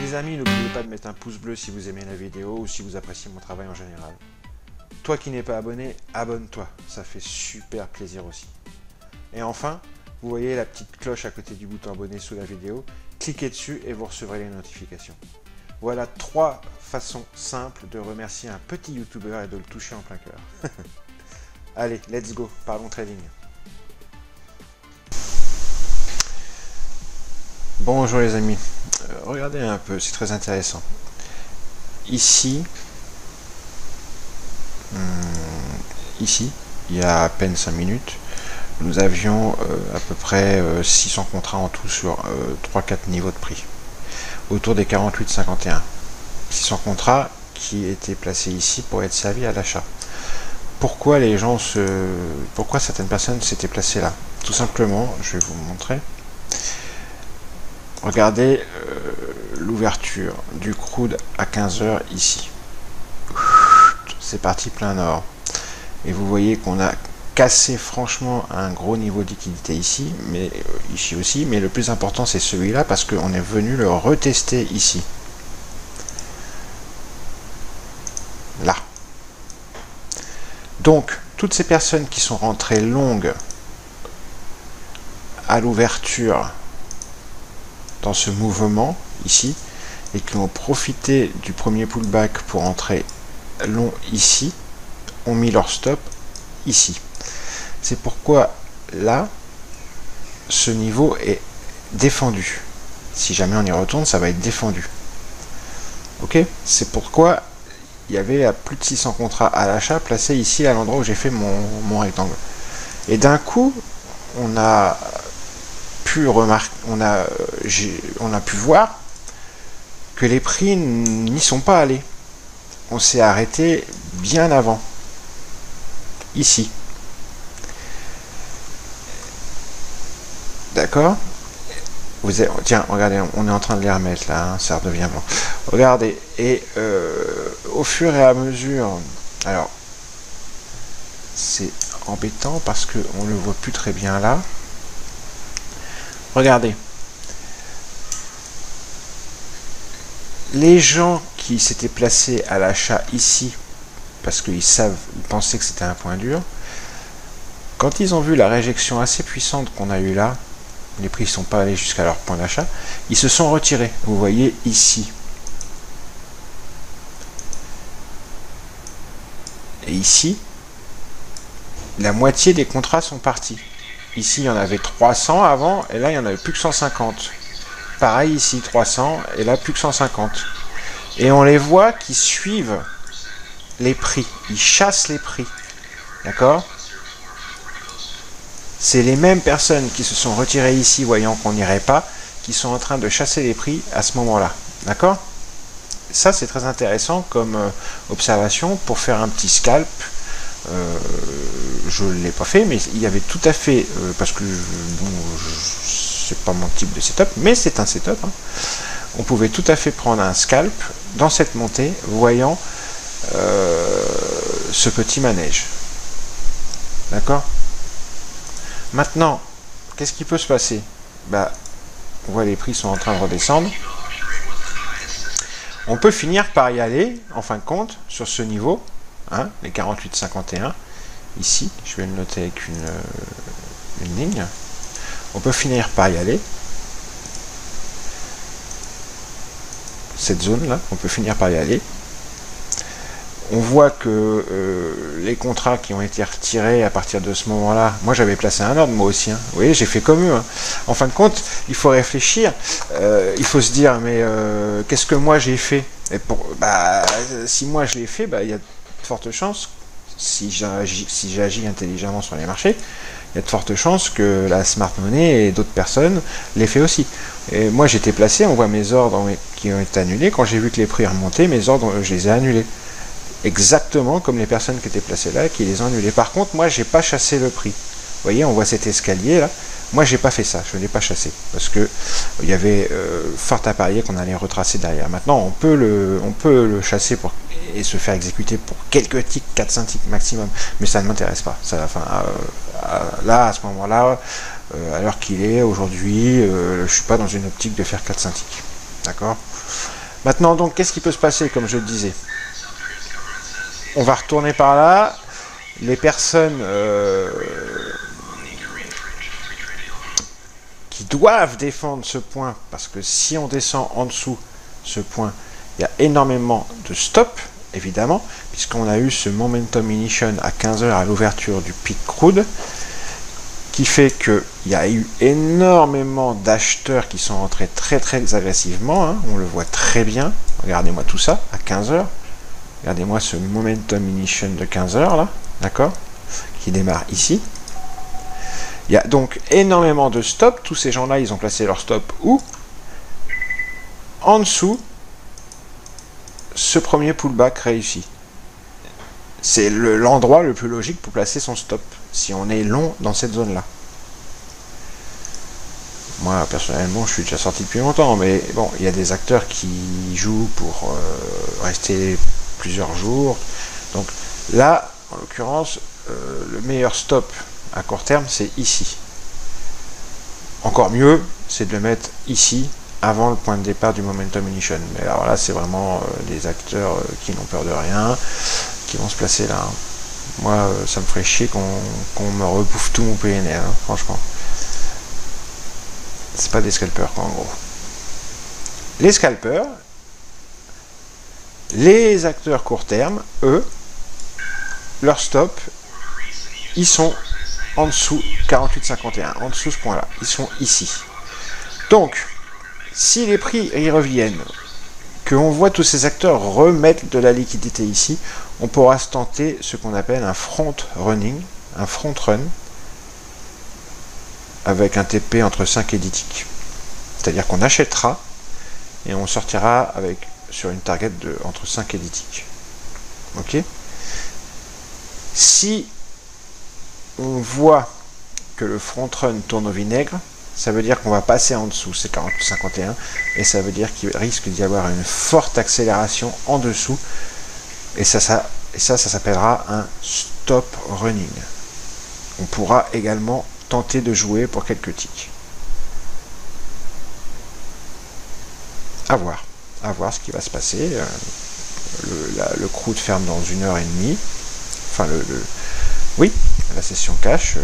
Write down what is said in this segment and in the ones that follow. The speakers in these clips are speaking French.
Les amis, n'oubliez pas de mettre un pouce bleu si vous aimez la vidéo ou si vous appréciez mon travail en général. Toi qui n'es pas abonné, abonne-toi, ça fait super plaisir aussi. Et enfin, vous voyez la petite cloche à côté du bouton abonné sous la vidéo, cliquez dessus et vous recevrez les notifications. Voilà 3 façons simples de remercier un petit youtubeur et de le toucher en plein cœur. Allez, let's go, parlons trading. Bonjour les amis, regardez un peu, c'est très intéressant. Ici, il y a à peine 5 minutes, nous avions à peu près 600 contrats en tout sur 3-4 niveaux de prix, autour des 48,51. 600 contrats qui étaient placés ici pour être servis à l'achat. Pourquoi certaines personnes s'étaient placées là? Tout simplement, je vais vous montrer. Regardez l'ouverture du crude à 15 h ici. C'est parti plein nord. Et vous voyez qu'on a cassé franchement un gros niveau de liquidité ici, mais ici aussi. Mais le plus important c'est celui-là parce qu'on est venu le retester ici. Là. Donc, toutes ces personnes qui sont rentrées longues à l'ouverture dans ce mouvement ici et qui ont profité du premier pullback pour entrer long ici ont mis leur stop ici. C'est pourquoi là ce niveau est défendu. Si jamais on y retourne, ça va être défendu. Ok, c'est pourquoi il y avait plus de 600 contrats à l'achat placés ici à l'endroit où j'ai fait mon rectangle. Et d'un coup on a pu remarquer, on a pu voir que les prix n'y sont pas allés. On s'est arrêté bien avant, ici. D'accord? Tiens, regardez, on est en train de les remettre là, hein, ça redevient blanc. Regardez, et au fur et à mesure, alors c'est embêtant parce que on le voit plus très bien là. Regardez, les gens qui s'étaient placés à l'achat ici, parce qu'ils pensaient que c'était un point dur, quand ils ont vu la réjection assez puissante qu'on a eue là, les prix ne sont pas allés jusqu'à leur point d'achat, ils se sont retirés. Vous voyez ici. Et ici, la moitié des contrats sont partis. Ici, il y en avait 300 avant, et là, il n'y en avait plus que 150. Pareil ici, 300, et là, plus que 150. Et on les voit qui suivent les prix. Ils chassent les prix. D'accord? C'est les mêmes personnes qui se sont retirées ici, voyant qu'on n'irait pas, qui sont en train de chasser les prix à ce moment-là. D'accord? Ça, c'est très intéressant comme observation pour faire un petit scalp. Je ne l'ai pas fait, mais il y avait tout à fait, parce que bon, c'est pas mon type de setup, mais c'est un setup, hein. On pouvait tout à fait prendre un scalp dans cette montée, voyant ce petit manège. D'accord? Maintenant, qu'est-ce qui peut se passer? Bah, on voit les prix sont en train de redescendre. On peut finir par y aller, en fin de compte, sur ce niveau, hein, les 48,51. Ici, je vais le noter avec une ligne. On peut finir par y aller. Cette zone là, on peut finir par y aller. On voit que les contrats qui ont été retirés à partir de ce moment-là, moi j'avais placé un ordre moi aussi, hein. Vous voyez, j'ai fait comme eux, hein. En fin de compte, il faut réfléchir, il faut se dire, mais qu'est-ce que moi j'ai fait? Et si moi je l'ai fait, il y a de fortes chances, si j'agis intelligemment sur les marchés, il y a de fortes chances que la smart money et d'autres personnes l'aient fait aussi. Et moi j'étais placé, on voit mes ordres qui ont été annulés. Quand j'ai vu que les prix remontaient, mes ordres, je les ai annulés. Exactement comme les personnes qui étaient placées là, qui les ont annulés. Par contre, moi j'ai pas chassé le prix. Vous voyez, on voit cet escalier là. Moi j'ai pas fait ça, je ne l'ai pas chassé. Parce que il y avait fort à parier qu'on allait retracer derrière. Maintenant, on peut le chasser et se faire exécuter pour quelques ticks, 4-5 ticks maximum. Mais ça ne m'intéresse pas. Ça, là, à ce moment-là, à l'heure qu'il est aujourd'hui, je suis pas dans une optique de faire 4-5 ticks. D'accord? Maintenant, donc, qu'est-ce qui peut se passer, comme je le disais? On va retourner par là. Les personnes qui doivent défendre ce point, parce que si on descend en dessous ce point, il y a énormément de stop, évidemment, puisqu'on a eu ce momentum ignition à 15 h à l'ouverture du pic crude, qui fait qu'il y a eu énormément d'acheteurs qui sont rentrés très très agressivement, hein, on le voit très bien. Regardez-moi tout ça à 15 h. Regardez-moi ce momentum ignition de 15 h là, d'accord, qui démarre ici. Il y a donc énormément de stops. Tous ces gens-là, ils ont placé leur stop où? En dessous, ce premier pullback réussi. C'est l'endroit le plus logique pour placer son stop, si on est long dans cette zone-là. Moi, personnellement, je suis déjà sorti depuis longtemps, mais bon, il y a des acteurs qui jouent pour rester plusieurs jours. Donc là, en l'occurrence, le meilleur stop à court terme, c'est ici. Encore mieux, c'est de le mettre ici, avant le point de départ du momentum ignition. Mais alors là, c'est vraiment des acteurs qui n'ont peur de rien, qui vont se placer là. Hein. Moi, ça me ferait chier qu'on me rebouffe tout mon PNL, hein, franchement. C'est pas des scalpers, quoi, en gros. Les scalpers, les acteurs court terme, eux, leur stop, ils sont en dessous 48,51, en dessous ce point-là. Ils sont ici. Donc, si les prix y reviennent, qu'on voit tous ces acteurs remettre de la liquidité ici, on pourra se tenter ce qu'on appelle un front running, un front run, avec un TP entre 5 et 10 ticks. C'est-à-dire qu'on achètera et on sortira avec sur une target de entre 5 et 10 ticks. Ok? Si on voit que le front run tourne au vinaigre, ça veut dire qu'on va passer en dessous, c'est 40,51, et ça veut dire qu'il risque d'y avoir une forte accélération en dessous, et ça s'appellera un stop running. On pourra également tenter de jouer pour quelques ticks. À voir ce qui va se passer. Le crude ferme dans 1h30. Enfin, oui, la session cash,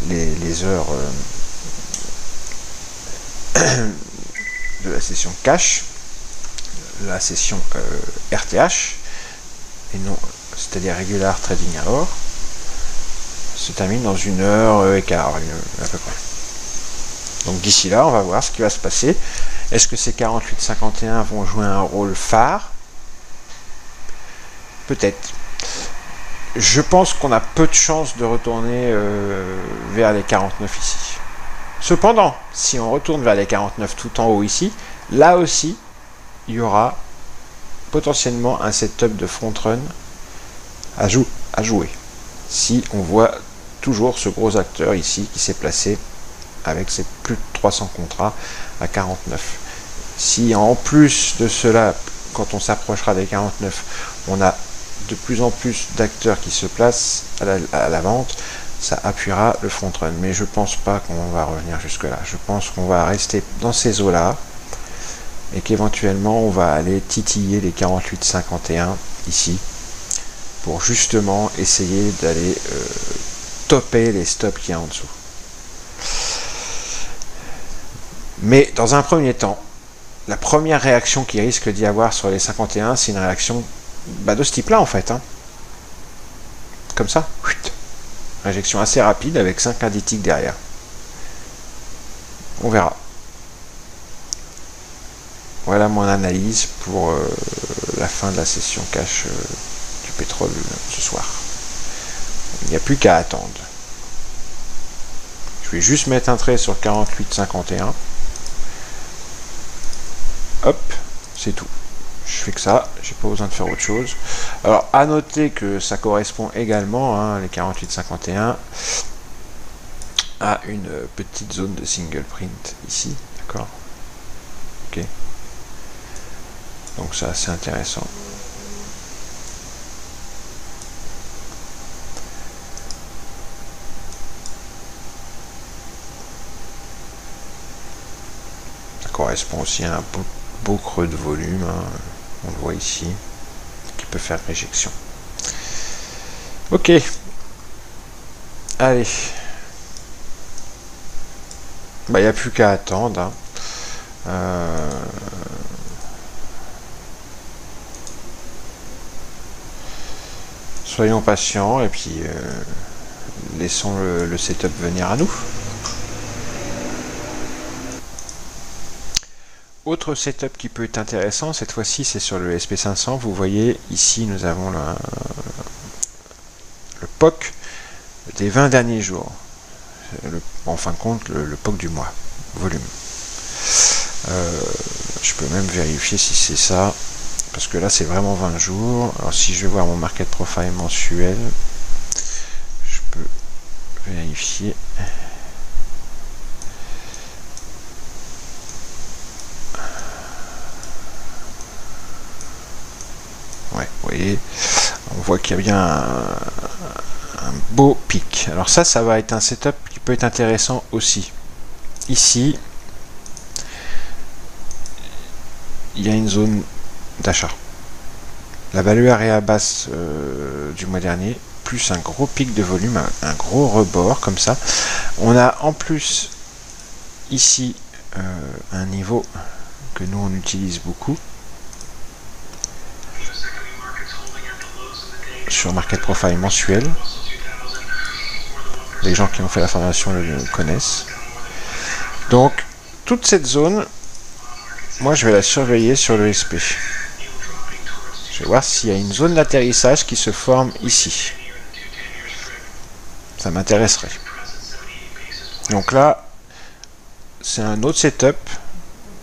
les heures de la session cash, la session RTH, et non, c'est-à-dire Regular Trading Hour, se termine dans 1h15 à peu près. Donc d'ici là, on va voir ce qui va se passer. Est-ce que ces 48,51 vont jouer un rôle phare? Peut-être. Je pense qu'on a peu de chances de retourner vers les 49 ici. Cependant, si on retourne vers les 49 tout en haut ici, là aussi, il y aura potentiellement un setup de front run à jouer. Si on voit toujours ce gros acteur ici qui s'est placé avec ses plus de 300 contrats à 49. Si en plus de cela, quand on s'approchera des 49, on a de plus en plus d'acteurs qui se placent à la vente, ça appuiera le front run. Mais je pense pas qu'on va revenir jusque là. Je pense qu'on va rester dans ces eaux là et qu'éventuellement on va aller titiller les 48,51 ici pour justement essayer d'aller topper les stops qu'il y a en dessous. Mais dans un premier temps, la première réaction qui risque d'y avoir sur les 51, c'est une réaction de ce type-là en fait. Hein. Comme ça. Injection assez rapide avec 5 indices derrière. On verra. Voilà mon analyse pour la fin de la session cash du pétrole ce soir. Il n'y a plus qu'à attendre. Je vais juste mettre un trait sur 48,51. Hop, c'est tout. Je fais que ça, j'ai pas besoin de faire autre chose. Alors, à noter que ça correspond également, hein, les 48,51, à une petite zone de single print ici, d'accord? Ok. Donc ça, c'est intéressant. Ça correspond aussi à un beau creux de volume, hein, on le voit ici, qui peut faire réjection. Ok, allez, bah, il n'y a plus qu'à attendre, hein. Soyons patients et puis laissons le setup venir à nous. Autre setup qui peut être intéressant, cette fois-ci c'est sur le SP500. Vous voyez ici nous avons le POC des 20 derniers jours. En fin de compte le POC du mois, volume. Je peux même vérifier si c'est ça, parce que là c'est vraiment 20 jours. Alors si je vais voir mon market profile mensuel, je peux vérifier. Ouais, vous voyez, on voit qu'il y a bien un beau pic. Alors ça va être un setup qui peut être intéressant aussi. Ici, il y a une zone d'achat. La valeur est à basse du mois dernier, plus un gros pic de volume, un gros rebord comme ça. On a en plus ici un niveau que nous on utilise beaucoup sur Market Profile mensuel. Les gens qui ont fait la formation le connaissent. Donc toute cette zone, moi je vais la surveiller sur le SP. Je vais voir s'il y a une zone d'atterrissage qui se forme ici. Ça m'intéresserait. Donc là, c'est un autre setup.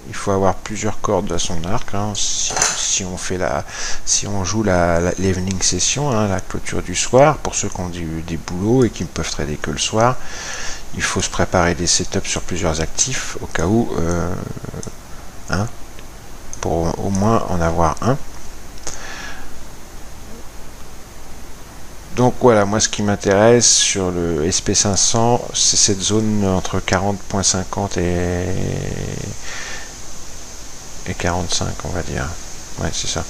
Il faut avoir plusieurs cordes à son arc, hein. Si on joue l'evening session, hein, la clôture du soir, pour ceux qui ont des boulots et qui ne peuvent trader que le soir, il faut se préparer des setups sur plusieurs actifs au cas où, hein, pour au moins en avoir un. Donc voilà, moi ce qui m'intéresse sur le SP500, c'est cette zone entre 40.50 et 45, on va dire. Ouais, c'est ça.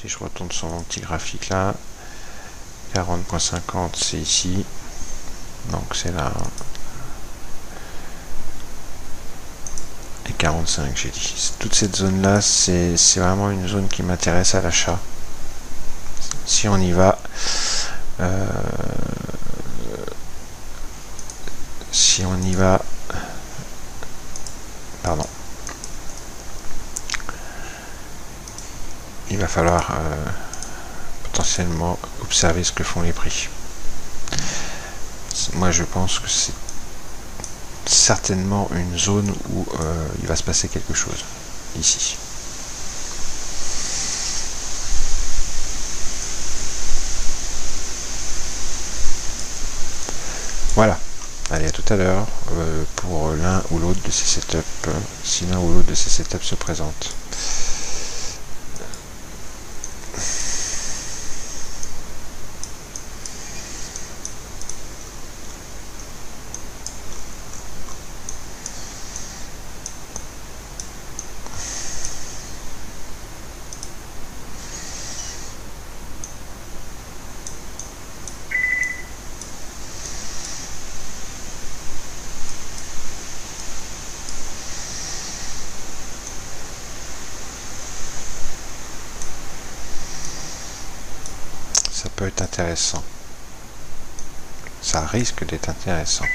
Si je retourne sur mon petit graphique là, 40.50 c'est ici. Donc c'est là. Et 45 j'ai dit. Toute cette zone là, c'est vraiment une zone qui m'intéresse à l'achat. Si on y va, pardon, il va falloir potentiellement observer ce que font les prix. Moi je pense que c'est certainement une zone où il va se passer quelque chose ici. Voilà, allez, à tout à l'heure pour l'un ou l'autre de ces setups, si l'un ou l'autre de ces setups se présente. Ça peut être intéressant. Ça risque d'être intéressant.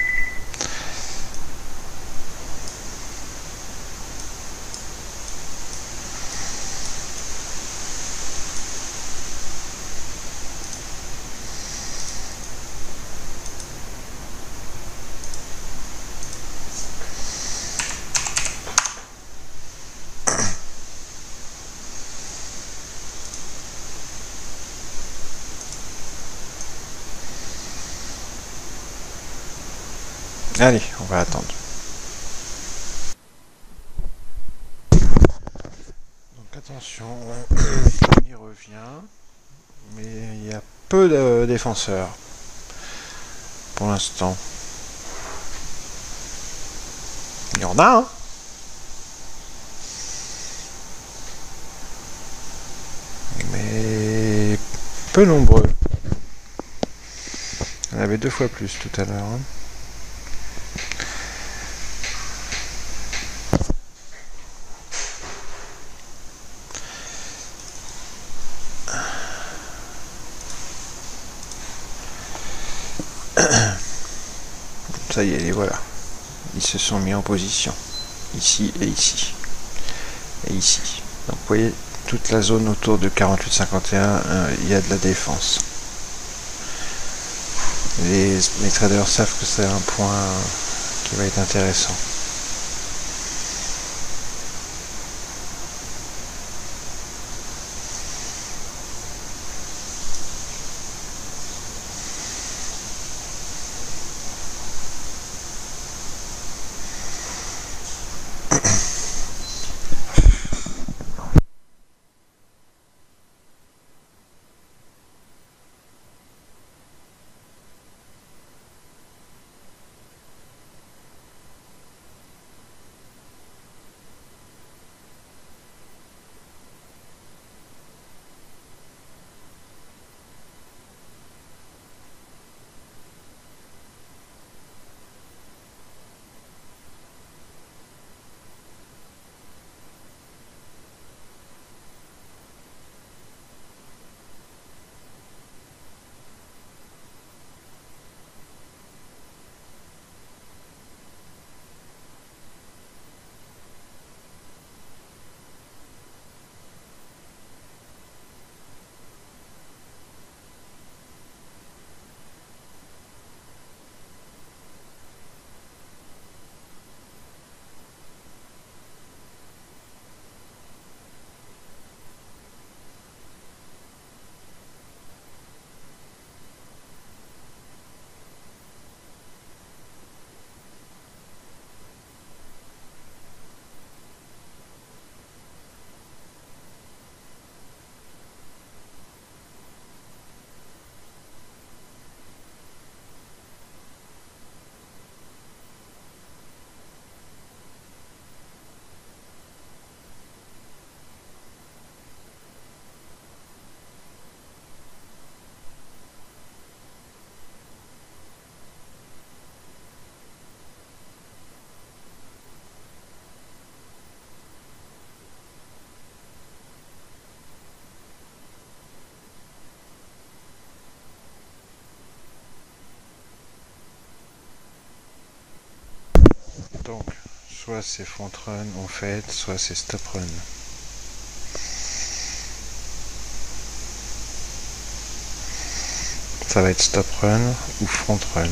Allez, on va attendre. Donc attention, on y revient. Mais il y a peu de défenseurs pour l'instant. Il y en a, hein. peu nombreux. On avait 2 fois plus tout à l'heure. Hein. Ça y est, les voilà. Ils se sont mis en position. Ici et ici. Et ici. Donc vous voyez, toute la zone autour de 48-51, il y a de la défense. Les traders savent que c'est un point qui va être intéressant. Donc, soit c'est front run en fait, soit c'est stop run. Ça va être stop run ou front run.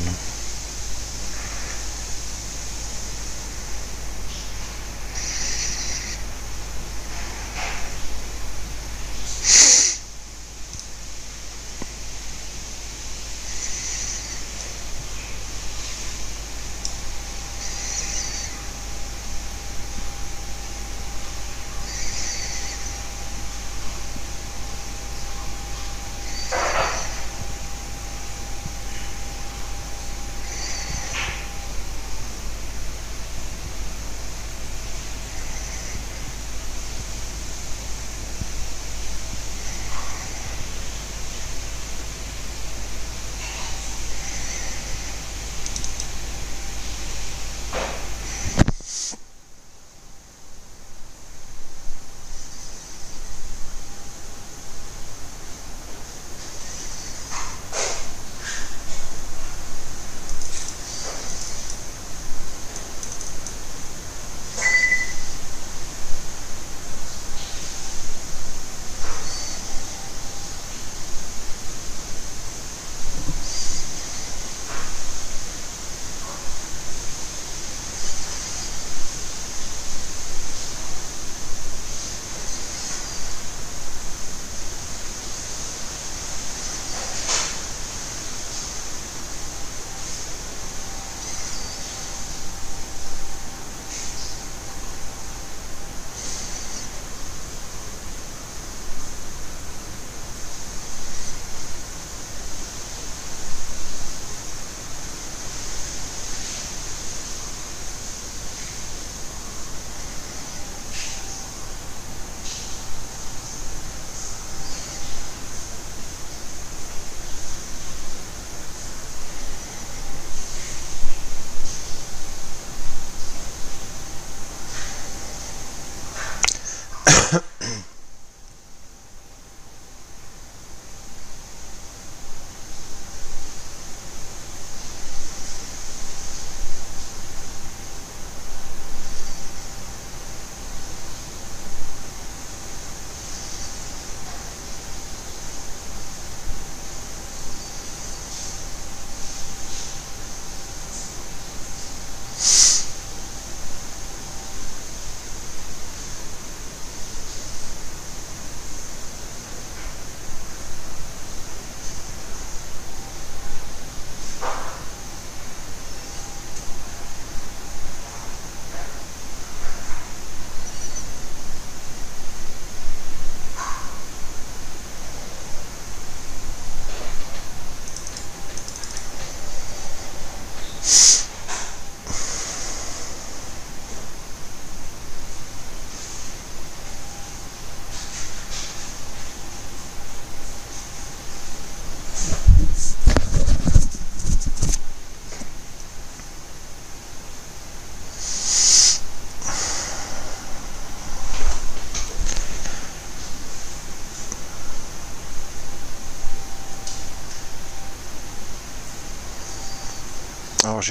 Alors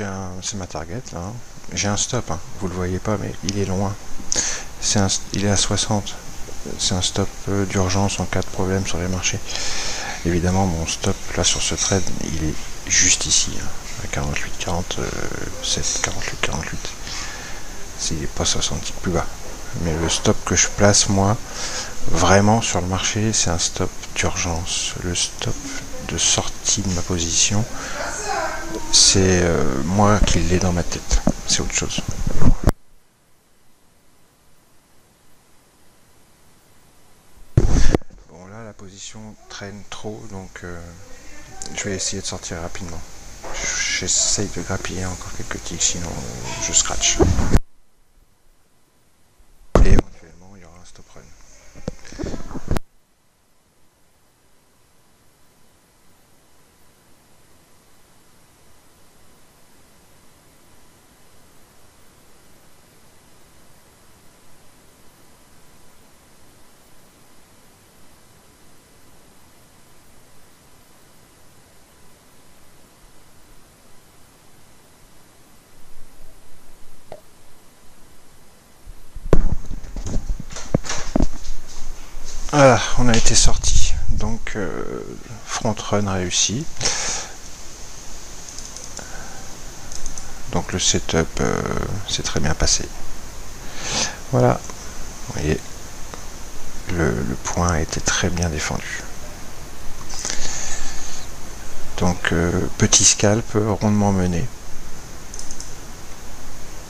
c'est ma target là. Hein. J'ai un stop, hein. Vous le voyez pas, mais il est loin. Il est à 60. C'est un stop d'urgence en cas de problème sur les marchés. Évidemment, mon stop là sur ce trade, il est juste ici, hein, à 48, 47, 48, 48. S'il n'est pas 60 plus bas. Mais le stop que je place moi, vraiment sur le marché, c'est un stop d'urgence. Le stop de sortie de ma position, c'est moi qui l'ai dans ma tête. C'est autre chose. Bon là, la position traîne trop, donc je vais essayer de sortir rapidement. J'essaye de grappiller encore quelques ticks, sinon je scratch. Et éventuellement, il y aura un stop run. Voilà, on a été sorti. Donc, front run réussi. Donc le setup s'est très bien passé. Voilà, vous voyez, le point a été très bien défendu. Donc petit scalp rondement mené.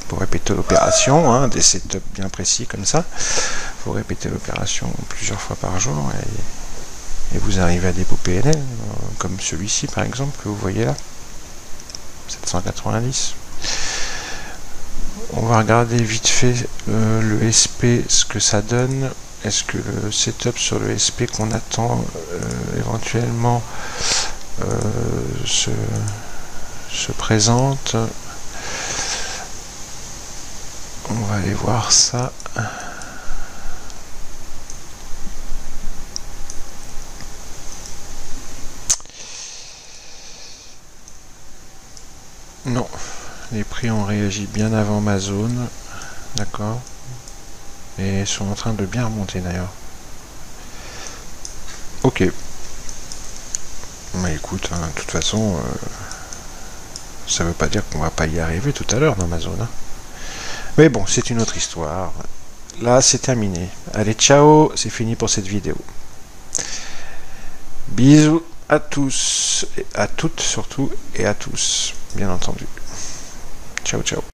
Pour répéter l'opération, hein, des setups bien précis comme ça. Il faut répéter l'opération plusieurs fois par jour et vous arrivez à des beaux PNL, comme celui-ci par exemple que vous voyez là, 790. On va regarder vite fait le SP, ce que ça donne. Est-ce que le setup sur le SP qu'on attend éventuellement se présente? On va aller voir ça. Non, les prix ont réagi bien avant ma zone, d'accord, et sont en train de bien remonter d'ailleurs. Ok. Mais écoute, hein, de toute façon, ça veut pas dire qu'on va pas y arriver tout à l'heure dans ma zone. Hein. Mais bon, c'est une autre histoire. Là, c'est terminé. Allez, ciao, c'est fini pour cette vidéo. Bisous à tous, à toutes surtout, et à tous, bien entendu. Ciao, ciao.